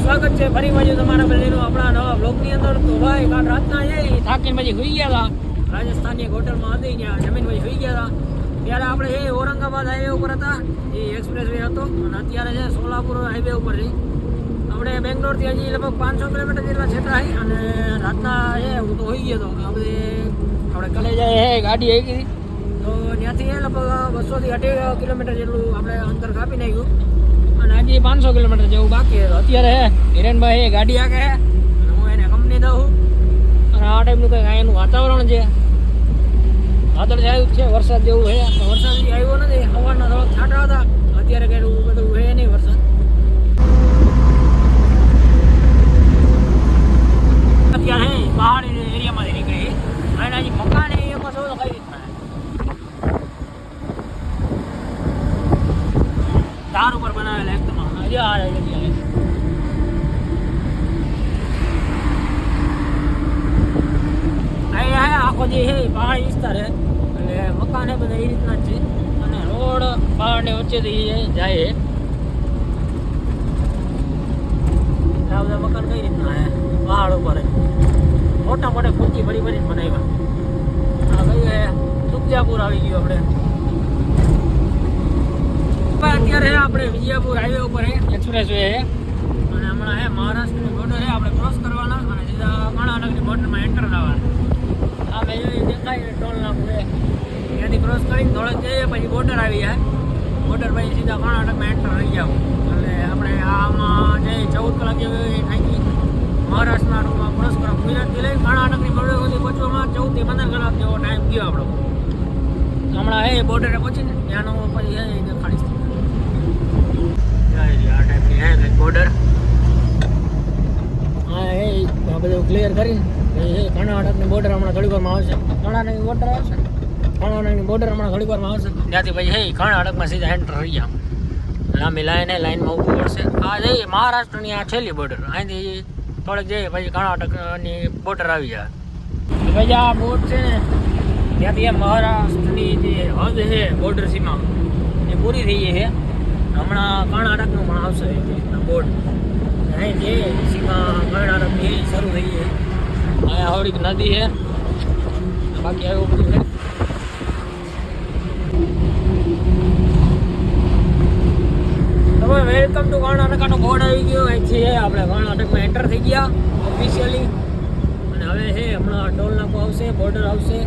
સ્વાગત છે ફરી પાછું તમારા બધાનું આપણા નવા બ્લોગની અંદર. તો ભાઈ કાલ રાતના થાકીને પછી સુઈ ગયા હતા રાજસ્થાનની એક હોટલમાં હતી, ત્યાં જમીન પછી સુઈ ગયા હતા. ત્યારે આપણે ઔરંગાબાદ હાઈવે ઉપર હતા, એ એક્સપ્રેસ વે હતો, અને અત્યારે છે સોલાપુર હાઈવે ઉપર છે. આપણે બેંગ્લોરથી હજી લગભગ 500 કિલોમીટર જેટલા છેટા છે, અને રાતના હું તો સુઈ ગયો હતો. આપણે કલે જાય ગાડી આવી ગઈ, તો ત્યાંથી લગભગ 200 થી 250 કિલોમીટર જેટલું આપણે અંતર કાપી નાખ્યું, અને હજી 500 કિલોમીટર જેવું બાકી. અત્યારે હિરેનભાઈ ગાડી આગે અને હું એને કંપની દઉં, અને આ ટાઈમનું કંઈક અહીંનું વાતાવરણ છે, વાદળ છાયું છે, વરસાદ જેવું છે. વરસાદ આવ્યો નથી, સવારના થોડાક છાંટા હતા, અત્યારે કંઈ બધું છે નહીં વરસાદ. અત્યારે પહાડી એરિયામાંથી નીકળી અને હજી મકાન એરિયામાં છો તો કઈ રીતના ધાર ઉપર બનાવેલા એકદમ આખો જે છે પહાડી વિસ્તાર છે, એટલે મકાન બધા એ રીતના જ છે, અને રોડ પહાડની વચ્ચેથી જાય છે. આ બધા મકાન કઈ રીતના છે પહાડ ઉપર મોટા મોટા કુંચી ભરી ભરીને બનાવ્યા. આ કઈ સુખજાપુર આવી ગયું આપણે. અત્યારે આપણે વિજયપુર હાઈવે ઉપર એક્સપ્રેસ વે છે, અને હમણાં મહારાષ્ટ્રની બોર્ડર છે, આપણે ક્રોસ કરવાના અને સીધા કર્ણાટકની બોર્ડરમાં એન્ટર થવાના. આ મેં દેખાય ટોલ નાકું છે, ત્યાંથી ક્રોસ કરીને થોડેક જઈએ પછી બોર્ડર આવી જાય. બોર્ડર પછી સીધા કર્ણાટકમાં એન્ટર રહી જાવ, એટલે આપણે આમાં જે 14 કલાક જેવી થાકી મહારાષ્ટ્રના રૂમમાં ક્રોસ કરવા. ગુજરાતથી લઈ કર્ણાટકની બોર્ડર સુધી પહોંચવામાં 14 થી 15 કલાક જેવો ટાઈમ ગયો આપણો. હમણાં બોર્ડરે પહોંચીને ત્યાંનો પછી દેખાડીશ. આ ટાઈપની બોર્ડર આ બધું ક્લિયર કરીને કર્ણાટકની બોર્ડર હમણાં થોડી વારમાં આવશે. કર્ણાટકની બોર્ડર આવશે, કર્ણાટકની બોર્ડર હમણાં થોડી વારમાં આવશે. ત્યાંથી પછી કર્ણાટકમાં સીધા એન્ટર થઈ ગયા. લાંબી લાઈનમાં ઊભું પડશે. આ જઈએ મહારાષ્ટ્રની આ છેલ્લી બોર્ડર, અહીંથી થોડેક જઈએ પછી કર્ણાટકની બોર્ડર આવી જાય. પછી આ બોર્ડ છે ને ત્યાંથી મહારાષ્ટ્રની જે હદ છે બોર્ડર સીમા એ પૂરી થઈ ગઈ છે. હમણાં કર્ણાટકનું પણ આવશે બોર્ડ. અહીં જે સીમા કર્ણાટકની શરૂ થઈ છે. અહીંયા થોડીક નદી છે, બાકી એવું બધું છે. હવે વેલકમ ટુ કર્ણાટકાનો બોર્ડ આવી ગયો. અહીંથી આપણે કર્ણાટકમાં એન્ટર થઈ ગયા ઓફિશિયલી, અને હવે હમણાં ટોલ નાકો આવશે, બોર્ડર આવશે,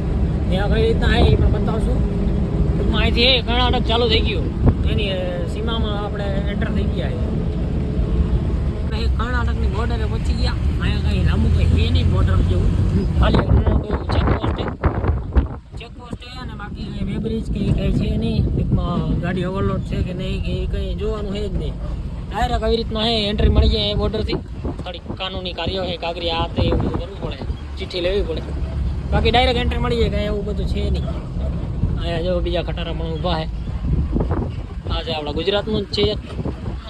ત્યાં કઈ રીતના એ પણ બતાવશું. ટૂંકમાં અહીંથી કર્ણાટક ચાલુ થઈ ગયું, એની સીમામાં આપણે એન્ટર થઈ ગયા. કર્ણાટકની બોર્ડરે પહોંચી ગયા. અહીંયા કંઈ લાંબુ કંઈ છે નહીં બોર્ડર જેવું, ખાલી ચેકપોસ્ટ છે, અને બાકી બે બ્રિજ કંઈ છે નહીં. ટૂંકમાં ગાડી ઓવરલોડ છે કે નહીં કે કંઈ જોવાનું છે જ નહીં. ડાયરેક્ટ આવી રીતના એન્ટ્રી મળી જાય બોર્ડરથી. થોડીક કાનૂની કાર્ય છે, કાગરી આ તે એવું બધું કરવું પડે, ચિઠ્ઠી લેવી પડે, બાકી ડાયરેક્ટ એન્ટ્રી મળી જાય. કંઈ એવું બધું છે નહીં. અહીંયા જો બીજા ખટારા પણ ઊભા છે. આ છે આપણા ગુજરાતનું જ છે,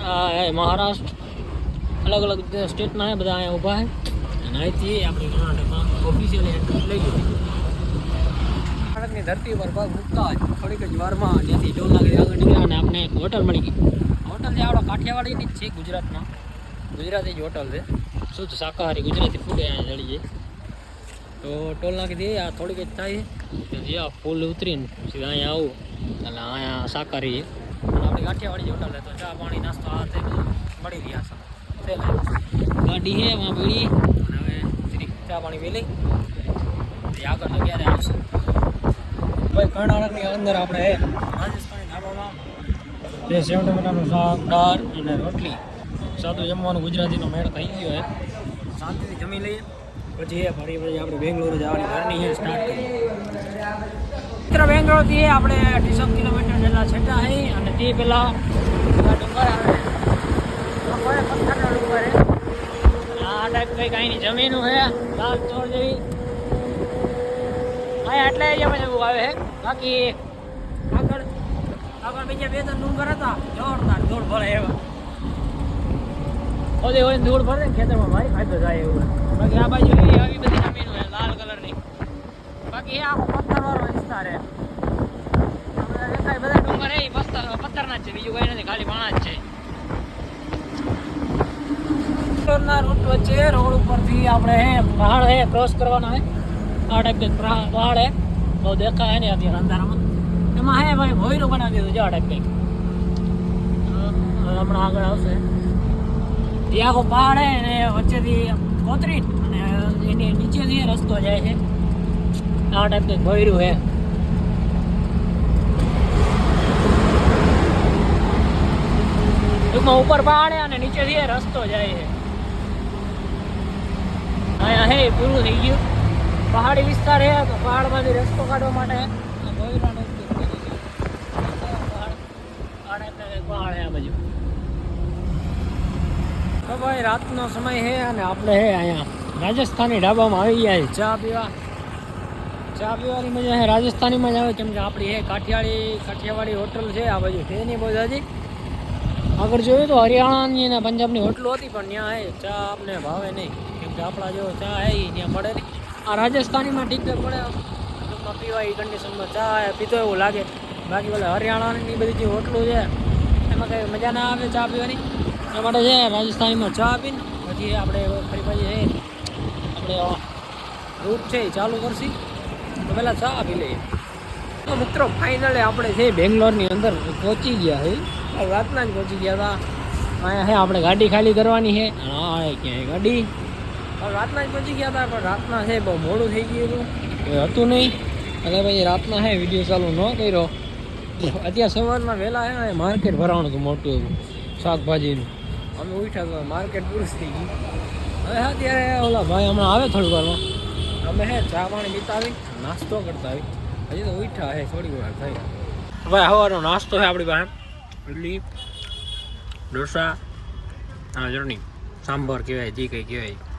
આ મહારાષ્ટ્ર, અલગ અલગ સ્ટેટના છે બધા અહીંયા ઊભા છે. અને અહીંથી આપણે કર્ણાટકમાં ઓફિશિયલી એન્ટ્રી લઈ ગઈ. કર્ણાટકની ધરતી પર પગ મૂકતા જ થોડીક જ વારમાં ત્યાંથી ટોલ નાકે આગળ નીકળ્યા અને આપણે એક હોટલ મળી ગઈ. હોટલ જે આપણો કાઠિયાવાડીની જ છે, ગુજરાતમાં ગુજરાતી જ હોટલ છે, શુદ્ધ શાકાહારી ગુજરાતી ફૂડ અહીંયા જડી જાય. તો ટોલ નાખી આ થોડીક જ થાય છે, જે આ પુલ ઉતરીને સીધા અહીંયા આવું એટલે અહીંયા શાકાહારી છે. અને આપણી કાઠિયાવાડી હોટલ છે, તો ચા પાણી નાસ્તો આ તે બધું મળી રહ્યા છે. ગાડી છે એમાં પીડી, અને હવે ચા પાણી પી લઈ આગળ તો ક્યારે આવશે. ભાઈ કર્ણાટકની અંદર આપણે રાજસ્થાની ઢાબામાં જે સેવ ટમેટાનું શાક, દાળ અને રોટલી સાદું જમવાનું ગુજરાતીનો મેળ થઈ ગયો છે. શાંતિથી જમી લઈએ પછી ફરી આપણે બેંગ્લોર જવાની જર્ની છે સ્ટાર્ટ કરીએ. મિત્ર બેંગ્લોરથી આપણે 200 કિલોમીટર જેટલા છેટા છે, અને તે પહેલાં ડુંગર આવે, પથ્થરના ડુંગર છે. આ ટાઈપ કંઈક અહીંની જમીનું છે લાલ ચોર જેવી. અહીંયા એટલે એરિયામાં એવું આવે છે, બાકી આગળ બીજા 2-3 ડુંગર હતા જોરદાર ધૂળ ભરે એવા. ઓલી હોય ધૂળ ભરે ખેતરમાં ભાઈ ફાયદો થાય એવું. બાકી આ બાજુ આવી બધી જમીન હોય લાલ કલરની, બાકી એ આખો પથ્થરવાળો વિસ્તાર છે. દેખાય બધા ડુંગર એ પથ્થરના જ છે, બીજું કંઈ નથી, ખાલી પાણા જ છે. બેંગ્લોરના રૂટ વચ્ચે રોડ ઉપરથી આપણે પહાડ હે ક્રોસ કરવાના હે આ ટાઈપ કે પહાડ હે બહુ દેખાય નહીં અત્યારે અંધારામાં એમાં હે ભાઈ ભોયરું બનાવી દીધું જો આ ટાઈપ કંઈક હમણાં આગળ આવશે એ આખો પહાડ હે ને વચ્ચેથી કોતરી અને એની નીચેથી રસ્તો જાય છે આ ટાઈપ કંઈક ભોયરું હે ટૂંકમાં ઉપર પહાડ અને નીચેથી રસ્તો જાય છે અહીંયા હે પૂરું થઈ ગયું પહાડી વિસ્તાર છે તો પહાડમાંથી રસ્તો કાઢવા માટે પહાડ છે આ બાજુ તો ભાઈ રાતનો સમય છે અને આપણે હે અહીંયા રાજસ્થાની ઢાબામાં આવી ગયા છે ચા પીવાની મજા છે રાજસ્થાનીમાં જ આવે કેમ કે આપણી હે કાઠિયાવાડી હોટલ છે આ બાજુ છે નહીં બહુ હજી આગળ જોયું તો હરિયાણાની અને પંજાબની હોટલો હતી પણ ત્યાં હે ચા આપને ભાવે નહીં કેમ કે આપણા જેવો ચા હે ત્યાં મળે નહીં આ રાજસ્થાનીમાં ઠીક પડે ટૂંકમાં પીવા એ કન્ડિશનમાં ચા પીતો એવું લાગે બાકી બોલે હરિયાણાની બધી જે હોટલો છે એમાં કંઈ મજા ના આવે ચા પીવાની એ માટે છે રાજસ્થાનીમાં ચા પીને પછી આપણે ફરી પાછી છે આપણે રૂટ છે એ ચાલુ કરશી તો પહેલાં ચા પી લઈએ તો મિત્રો ફાઇનલી આપણે છે બેંગ્લોરની અંદર પહોંચી ગયા છે રાતના જ પહોંચી ગયા હતા અહીંયા હે આપણે ગાડી ખાલી કરવાની છે હા ક્યાંય ગાડી રાતના જ પહોંચી ગયા હતા પણ રાતના છે બહુ મોડું થઈ ગયું હતું હતું નહીં અને પછી રાતના હે વિડીયો ચાલુ ન કર્યો અત્યારે સવારમાં વહેલા હે ને માર્કેટ ભરાવાનું હતું મોટું એવું શાકભાજીનું અમે ઉઠ્યા તો માર્કેટ પૂરું થઈ ગયું હવે હા ત્યારે ઓલા ભાઈ હમણાં આવે થોડી વારમાં અમે હે ચા પાણી પીતા આવી નાસ્તો કરતા આવી હજી તો ઉઠ્યા હે થોડી વાર થઈ ભાઈ સવારનો નાસ્તો છે આપણી પાસે ઇડલી ઢોસા અને ચટણી સાંભાર કહેવાય જે કંઈ કહેવાય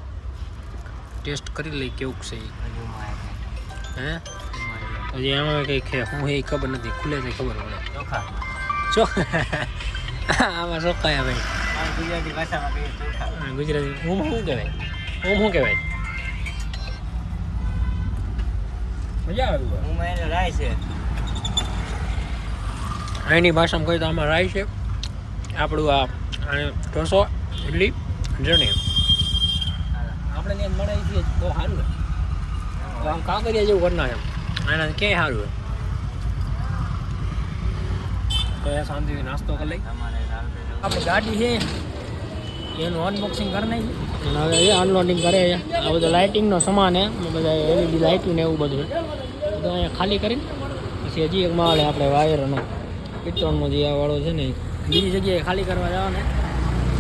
ટેસ્ટ કરી લઈ કેવું છે હે હજી એમાં કંઈક હું એ ખબર નથી ખુલે તો ખબર પડે ચોખા આમાં ચોખ્ખા ભાઈ ગુજરાતી ભાષામાં ગુજરાતી હું શું કહેવાય શું કહેવાય મજા આવે રાય છે અહીંની ભાષામાં કહી તો આમાં રાય છે આપણું આ ઢોસો ઇડલી ચટણી આપણે ત્યાં મળે છે બહુ સારું હોય આમ કાંકરિયા જેવું કરના એમ એના ક્યાંય સારું હોય તો એ શાંતિથી નાસ્તો કરી લઈ આપણી ગાડી છે એનું અનબોક્સિંગ કરી નાખ્યું અને હવે એ અનલોડિંગ કરે છે આ બધું લાઇટિંગનો સામાન છે બધા એલઈડી લાઇટિંગ ને એવું બધું બધું અહીંયા ખાલી કરીને પછી હજી એક માળ આપણે વાયરનો પિત્તળનો જે આ વાળો છે ને બીજી જગ્યાએ ખાલી કરવા જવાને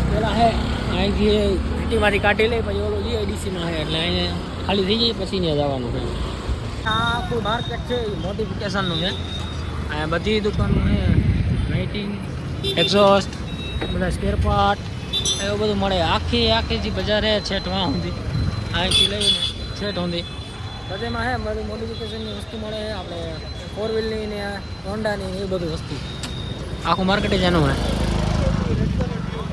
પહેલાં હે અહીંથી સિટીમાંથી કાઢી લઈ પછી ઓલો જીઆઈડીસીમાં છે એટલે અહીંયા ખાલી થઈ જાય પછી ત્યાં જવાનું છે આ આખું માર્કેટ છે એ મોડિફિકેશનનું છે અહીંયા બધી દુકાનો છે લાઇટિંગ એક્ઝોસ્ટ બધા સ્પેર પાર્ટ એવું બધું મળે આખી જે બજાર છે છેટ વાં સુધી અહીંથી લઈને છેટ સુધી બધામાં હે બધું મોડિફિકેશનની વસ્તુ મળે છે આપણે ફોર વ્હીલની ને હોન્ડાની એ બધું વસ્તુ આખું માર્કેટ જ એનું હે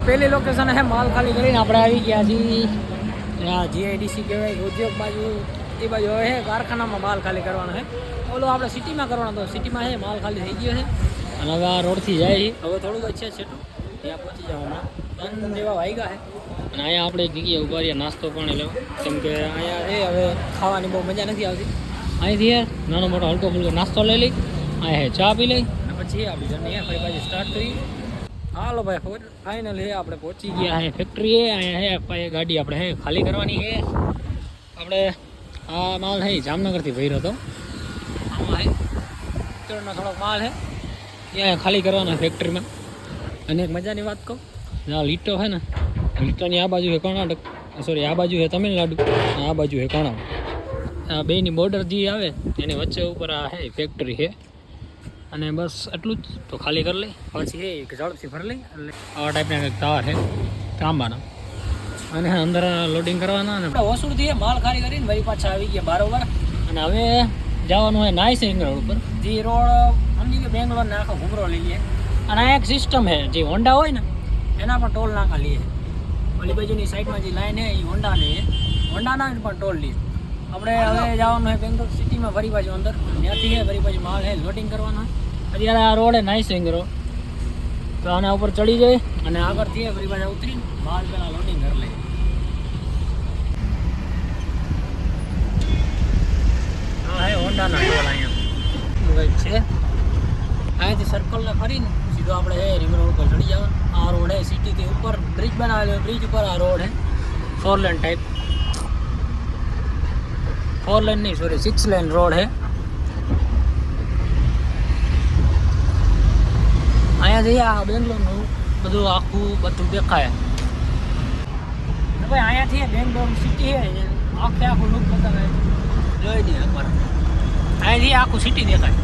પહેલી લોકેશન હે માલ ખાલી કરીને આપણે આવી ગયા છીએ જીઆઈડીસી કહેવાય ઉદ્યોગ બાજુ એ બાજુ હે કારખાનામાં માલ ખાલી કરવાનો છે ઓલો આપણે સિટીમાં કરવાનો તો સિટીમાં હે માલ ખાલી થઈ ગયો છે અને હવે આ રોડથી જાય છે હવે થોડુંક છે છેટું ત્યાં પહોંચી જવાના ત્રણ જેવા વાગ્યા છે અને અહીંયા આપણે એક જગ્યાએ ઉભા રહ્યા નાસ્તો પણ લેવો કેમ કે અહીંયા છે હવે ખાવાની બહુ મજા નથી આવતી અહીંથી નાનો મોટો હલકો ફૂલકો નાસ્તો લઈ લઈ અહીંયા ચા પી લઈ અને પછી આપણી જર્ની ફરી પાછી સ્ટાર્ટ કરી હાલો ભાઈ ફાઇનલી આપણે પહોંચી ગયા અહીંયા ફેક્ટરી અહીંયા હે ગાડી આપણે હે ખાલી કરવાની છે આપણે આ માલ હે જામનગરથી ભર્યો હતો આમાં હે પિત્તળનો થોડોક માલ છે ત્યાં ખાલી કરવાનો ફેક્ટરીમાં અને એક મજાની વાત કહું આ લીટો છે ને લીટોની આ બાજુ છે કર્ણાટક સોરી આ બાજુ છે તમિલનાડુ આ બાજુ છે કર્ણાટક આ બેની બોર્ડર જે આવે એની વચ્ચે ઉપર આ હે ફેક્ટરી છે અને બસ એટલું જ તો ખાલી કરી લઈ પછી એ ઝડપથી ભરી લઈ એટલે આવા ટાઈપના કંઈક ટાવર છે તાંબાના અને અંદર લોડિંગ કરવાના અને ઓસુરથી માલ ખાલી કરીને વળી પાછા આવી ગયા બરાબર અને હવે જવાનું હોય નાઇસ સિંગ રોડ ઉપર જે રોડ સમજી કે બેંગ્લોરને આખો ઘૂમરો લઈ લઈએ અને આ એક સિસ્ટમ છે જે હોન્ડા હોય ને એના પણ ટોલ નાખા લઈએ ઓલી બાજુની સાઈડમાં જે લાઈન છે એ હોન્ડાની છે હોન્ડાના પણ ટોલ લઈએ આપણે હવે જવાનું હોય બેંગ્લોર સિટીમાં ફરી બાજુ અંદર ત્યાંથી છે ફરી બાજુ માલ છે લોડિંગ કરવાનો અત્યારે આ રોડ નાઇસ સિંગ રોડ તો આના ઉપર ચડી જાય અને આગળથી ફરી બાજુ ઉતરીને માલ પહેલાં લોડિંગ કરી લઈએ ફરીને સીધો આપણે રિંગ રોડ ઉપર ચડી જવાનું. આ રોડ હે સિટીથી ઉપર બ્રિજ બનાવેલો, બ્રિજ ઉપર આ રોડ હે 4 લેન ટાઈપ, 4 લેન નહીં સોરી 6 લેન રોડ હે. અહીંયા જઈએ આ બેંગ્લોરનું બધું બધું દેખાય. ભાઈ અહીંયાથી બેંગ્લોર સિટી છે, આખું લુક બતાવે જોઈ દઈએ એકવાર. અહીંયાથી આખું સિટી દેખાય.